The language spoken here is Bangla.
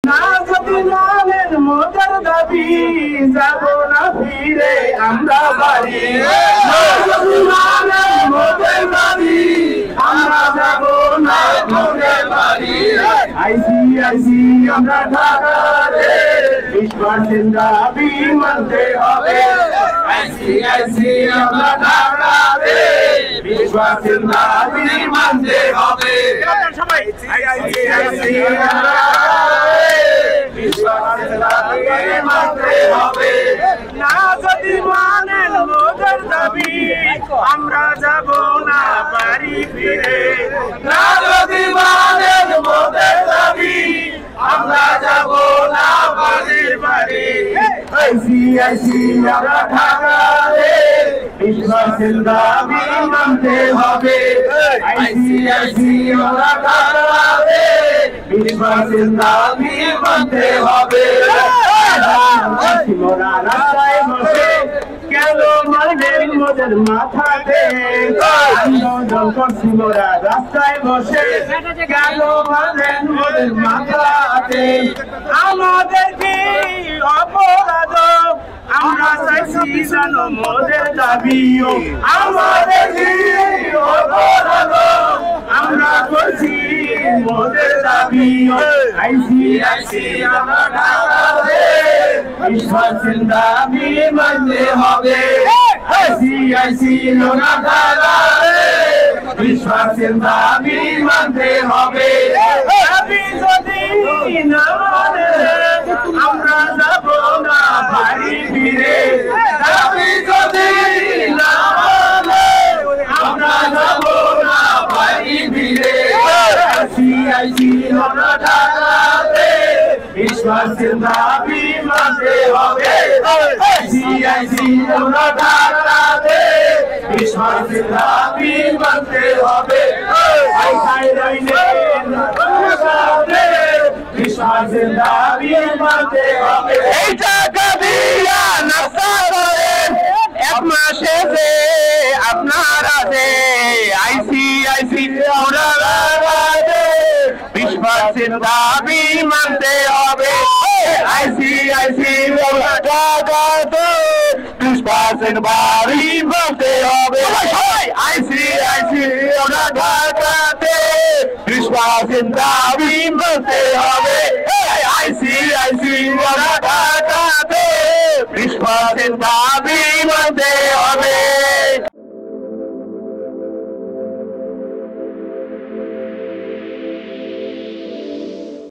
না যদি মানেন মোদের দাবি যাব না ফিরে আমরা বাড়ি। না যদি মানেন মোদের দাবি আমরা যাব না মোদের বাড়ি। আইসি আমরা ঢাকাতে 20% দাবি মানতে হবে। আইসি আমরা ঢাকাতে 20% দাবি মানতে হবে। সবাই আইসি না যদি মানেন মোদের দাবি আমরা যাব না বাড়ি ফিরে। না যদি মানেন মোদের দাবি আমরা যাব না বাড়ির বাড়ি। আইসি আমরা ঢাকাতে 20% দাবি মানতে হবে। আইসি আমরা ঢাকাতে 20% দাবি মানতে হবে। মোরা রাস্তায় বসে কেন মারবেন মোদের মাথাতে? আন্দোলন করছি মোরা রাস্তায় বসে কেন মারবেন মোদের মাথাতে? আমাদের কি অপরাধ আমরা চাইছি জানো মোদের দাবিও? আমাদের কি অপরাধ আমরা করছি মোদের দাবিও? আইসি আমরা ঢাকাতে 20% দাবি মানতে হবে। আইসি আমরা ঢাকাতে 20% দাবি মানতে হবে। দাবি যদি না মানে আমরা যাব না বাড়ি ফিরে। দাবি যদি না মানে আমরা যাব না বাড়ি ফিরে। আইসি আমরা ঢাকাতে 20% দাবি মানতে হবে। আইসি আমরা ঢাকাতে 20% দাবি মানতে হবে। 20% দাবি মানতে হবে। এই টাকা দিয়া নাস্তা করেন এক মাসে যে আপনারা যে আইসি আমরা ঢাকাতে 20% দাবি মানতে হবে। আইসি আমরা ঢাকাতে 20% দাবি মানতে হবে। আইসি আমরা ঢাকাতে 20% দাবি মানতে হবে। আইসি আমরা ঢাকাতে 20%